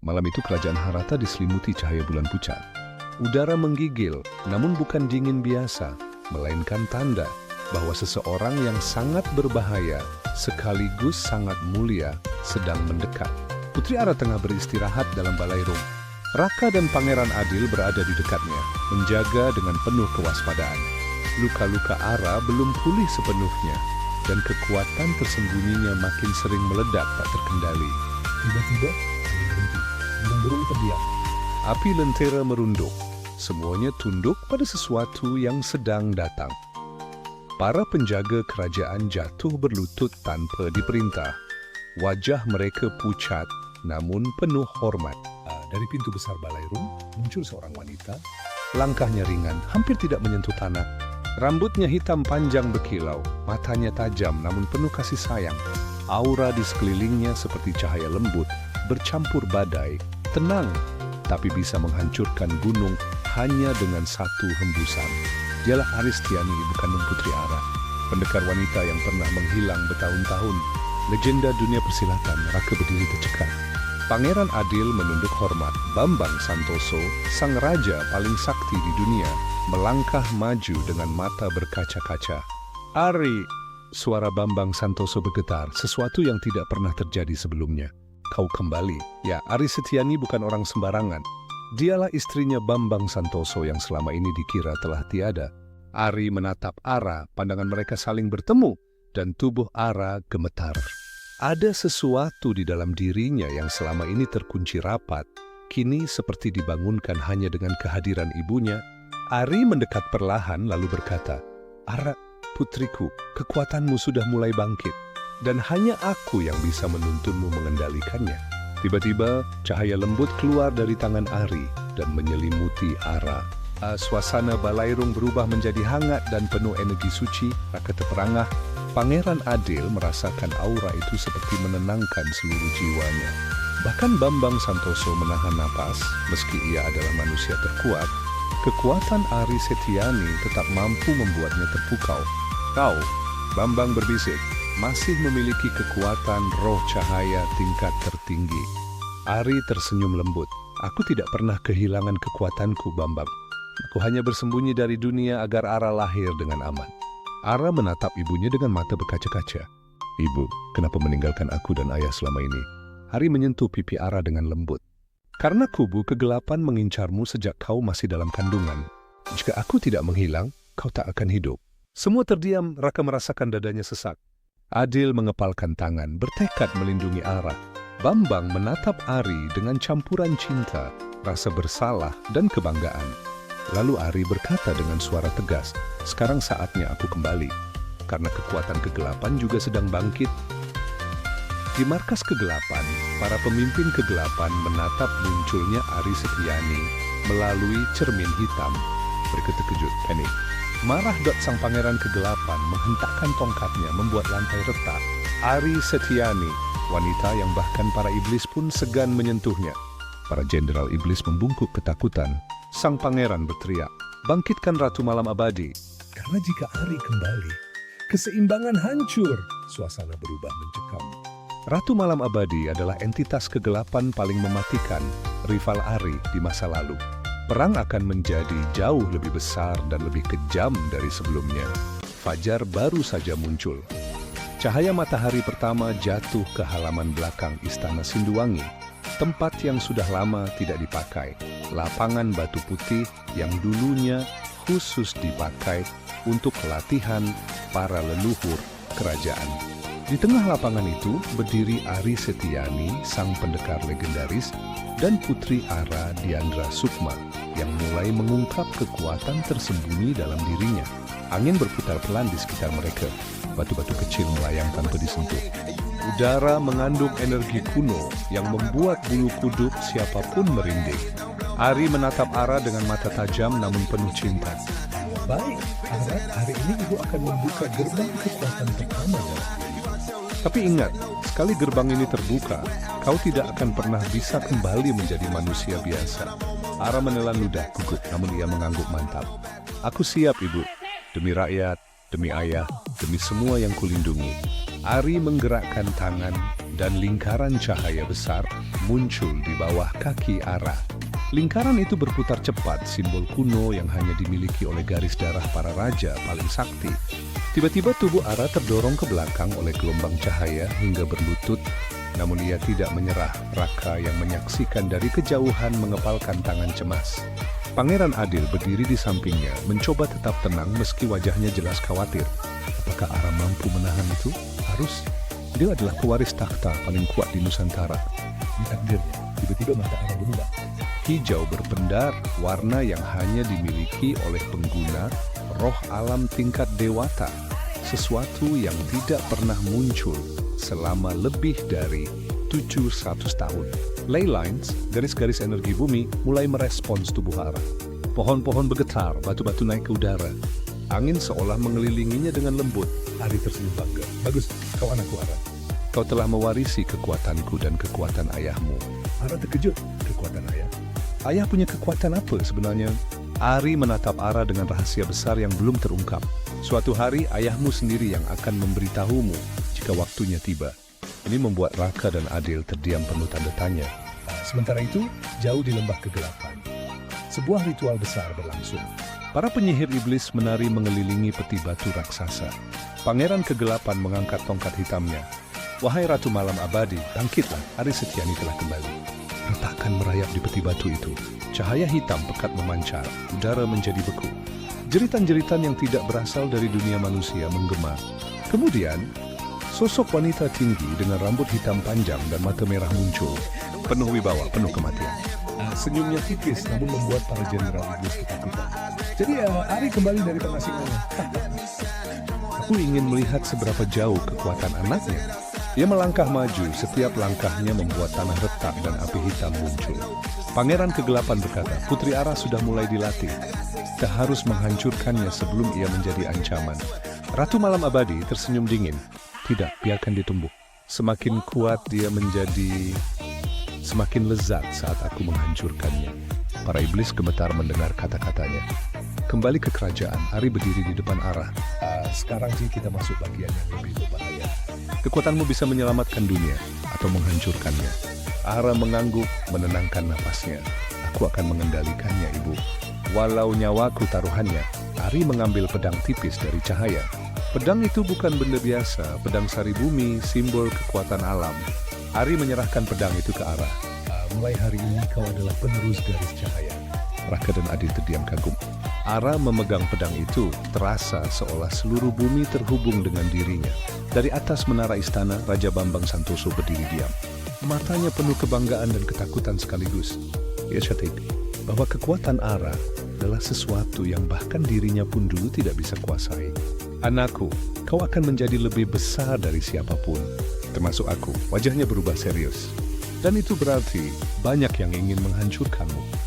Malam itu kerajaan Harata diselimuti cahaya bulan pucat. Udara menggigil, namun bukan dingin biasa, melainkan tanda bahwa seseorang yang sangat berbahaya sekaligus sangat mulia sedang mendekat. Putri Ara tengah beristirahat dalam balairung. Raka dan Pangeran Adil berada di dekatnya, menjaga dengan penuh kewaspadaan. Luka-luka Ara belum pulih sepenuhnya, dan kekuatan tersembunyinya makin sering meledak tak terkendali. Tiba-tiba, angin berhenti. Burung-burung terdiam. Api lentera merunduk. Semuanya tunduk pada sesuatu yang sedang datang. Para penjaga kerajaan jatuh berlutut tanpa diperintah. Wajah mereka pucat, namun penuh hormat. Dari pintu besar balairung, muncul seorang wanita. Langkahnya ringan, hampir tidak menyentuh tanah. Rambutnya hitam panjang berkilau, matanya tajam namun penuh kasih sayang. Aura di sekelilingnya seperti cahaya lembut, bercampur badai, tenang, tapi bisa menghancurkan gunung hanya dengan satu hembusan. Dialah Aristiani, ibu kandung Putri Ara, pendekar wanita yang pernah menghilang bertahun-tahun. Legenda dunia persilatan, Raka berdiri tercekat. Pangeran Adil menunduk hormat. Bambang Santoso, sang raja paling sakti di dunia, melangkah maju dengan mata berkaca-kaca. "Ari!" Suara Bambang Santoso bergetar, sesuatu yang tidak pernah terjadi sebelumnya. "Kau kembali." Ya, Ari Setiani bukan orang sembarangan. Dialah istrinya Bambang Santoso yang selama ini dikira telah tiada. Ari menatap Ara, pandangan mereka saling bertemu, dan tubuh Ara gemetar. Ada sesuatu di dalam dirinya yang selama ini terkunci rapat, kini seperti dibangunkan hanya dengan kehadiran ibunya. Ari mendekat perlahan lalu berkata, "Ara, putriku, kekuatanmu sudah mulai bangkit, dan hanya aku yang bisa menuntunmu mengendalikannya." Tiba-tiba, cahaya lembut keluar dari tangan Ari dan menyelimuti Ara. Suasana balairung berubah menjadi hangat dan penuh energi suci. Raka terperangah. Pangeran Adil merasakan aura itu seperti menenangkan seluruh jiwanya. Bahkan Bambang Santoso menahan napas, meski ia adalah manusia terkuat. Kekuatan Ari Setiani tetap mampu membuatnya terpukau. "Kau," Bambang berbisik, "masih memiliki kekuatan roh cahaya tingkat tertinggi." Ari tersenyum lembut. "Aku tidak pernah kehilangan kekuatanku, Bambang. Aku hanya bersembunyi dari dunia agar Ara lahir dengan aman." Ara menatap ibunya dengan mata berkaca-kaca. "Ibu, kenapa meninggalkan aku dan ayah selama ini?" Ari menyentuh pipi Ara dengan lembut. "Karena kubu kegelapan mengincarmu sejak kau masih dalam kandungan. Jika aku tidak menghilang, kau tak akan hidup." Semua terdiam. Raka merasakan dadanya sesak. Adil mengepalkan tangan, bertekad melindungi Ara. Bambang menatap Ari dengan campuran cinta, rasa bersalah, dan kebanggaan. Lalu Ari berkata dengan suara tegas, "Sekarang saatnya aku kembali, karena kekuatan kegelapan juga sedang bangkit." Di markas kegelapan, para pemimpin kegelapan menatap munculnya Ari Setiani melalui cermin hitam. Mereka terkejut, panik. Marah sang pangeran kegelapan menghentakkan tongkatnya membuat lantai retak. Ari Setiani, wanita yang bahkan para iblis pun segan menyentuhnya. Para jenderal iblis membungkuk ketakutan. Sang pangeran berteriak, "Bangkitkan Ratu Malam Abadi." Karena jika Ari kembali, keseimbangan hancur. Suasana berubah mencekam. Ratu Malam Abadi adalah entitas kegelapan paling mematikan, rival Ari di masa lalu. Perang akan menjadi jauh lebih besar dan lebih kejam dari sebelumnya. Fajar baru saja muncul. Cahaya matahari pertama jatuh ke halaman belakang Istana Sinduwangi, tempat yang sudah lama tidak dipakai. Lapangan batu putih yang dulunya khusus dipakai untuk latihan para leluhur kerajaan. Di tengah lapangan itu berdiri Ari Setiani, sang pendekar legendaris, dan Putri Ara Diandra Sukma yang mulai mengungkap kekuatan tersembunyi dalam dirinya. Angin berputar pelan di sekitar mereka. Batu-batu kecil melayang tanpa disentuh. Udara mengandung energi kuno yang membuat bulu kuduk siapapun merinding. Ari menatap Ara dengan mata tajam namun penuh cinta. "Baik, Ara, hari ini ibu akan membuka gerbang kekuatan pertama dalam diri. Tapi ingat, sekali gerbang ini terbuka, kau tidak akan pernah bisa kembali menjadi manusia biasa." Ara menelan ludah gugup, namun ia mengangguk mantap. "Aku siap, Ibu. Demi rakyat, demi ayah, demi semua yang kulindungi." Ari menggerakkan tangan, dan lingkaran cahaya besar muncul di bawah kaki Ara. Lingkaran itu berputar cepat, simbol kuno yang hanya dimiliki oleh garis darah para raja paling sakti. Tiba-tiba tubuh Ara terdorong ke belakang oleh gelombang cahaya hingga berlutut, namun ia tidak menyerah. Raka yang menyaksikan dari kejauhan mengepalkan tangan cemas. Pangeran Adil berdiri di sampingnya, mencoba tetap tenang meski wajahnya jelas khawatir. Apakah Ara mampu menahan itu? Harus. Dia adalah pewaris takhta paling kuat di Nusantara. Di takdirnya, tiba-tiba mata Ara berubah. Hijau berpendar, warna yang hanya dimiliki oleh pengguna roh alam tingkat dewata. Sesuatu yang tidak pernah muncul selama lebih dari 700 tahun. Ley lines, garis-garis energi bumi, mulai merespons tubuh Ara. Pohon-pohon bergetar, batu-batu naik ke udara. Angin seolah mengelilinginya dengan lembut. Ari tersenyum bangga. Bagus, kau anakku Ara. Kau telah mewarisi kekuatanku dan kekuatan ayahmu. Ara terkejut. Kekuatan ayah. Ayah punya kekuatan apa sebenarnya? Ari menatap Ara dengan rahasia besar yang belum terungkap. Suatu hari ayahmu sendiri yang akan memberitahumu jika waktunya tiba. Ini membuat Raka dan Adil terdiam penuh tanda tanya. Sementara itu, jauh di lembah kegelapan, sebuah ritual besar berlangsung. Para penyihir iblis menari mengelilingi peti batu raksasa. Pangeran kegelapan mengangkat tongkat hitamnya. Wahai Ratu Malam Abadi, bangkitlah, Ari Setiani telah kembali. Retakan merayap di peti batu itu. Cahaya hitam pekat memancar, udara menjadi beku. Jeritan-jeritan yang tidak berasal dari dunia manusia menggema. Kemudian, sosok wanita tinggi dengan rambut hitam panjang dan mata merah muncul. Penuh wibawa, penuh kematian. Senyumnya tipis namun membuat para jenderal iblis ketakutan. Jadi Ari kembali dari pengasingannya. Aku ingin melihat seberapa jauh kekuatan anaknya. Ia melangkah maju, setiap langkahnya membuat tanah retak dan api hitam muncul. Pangeran kegelapan berkata, Putri Ara sudah mulai dilatih. Kita harus menghancurkannya sebelum ia menjadi ancaman. Ratu Malam Abadi tersenyum dingin. Tidak, biarkan dia tumbuh. Semakin kuat dia menjadi, semakin lezat saat aku menghancurkannya. Para iblis gemetar mendengar kata-katanya. Kembali ke kerajaan, Ari berdiri di depan Ara. Sekarang sih kita masuk bagian yang lebih berbahaya. Kekuatanmu bisa menyelamatkan dunia atau menghancurkannya. Ara mengangguk, menenangkan napasnya. Aku akan mengendalikannya, Ibu. Walau nyawaku taruhannya, Ari mengambil pedang tipis dari cahaya. Pedang itu bukan benda biasa, pedang sari bumi, simbol kekuatan alam. Ari menyerahkan pedang itu ke Ara. Mulai hari ini kau adalah penerus garis cahaya. Raka dan Adil terdiam kagum. Ara memegang pedang itu, terasa seolah seluruh bumi terhubung dengan dirinya. Dari atas menara istana, Raja Bambang Santoso berdiri diam. Matanya penuh kebanggaan dan ketakutan sekaligus. Ia catat bahwa kekuatan Ara adalah sesuatu yang bahkan dirinya pun dulu tidak bisa kuasai. Anakku, kau akan menjadi lebih besar dari siapapun, termasuk aku. Wajahnya berubah serius. Dan itu berarti banyak yang ingin menghancurkanmu.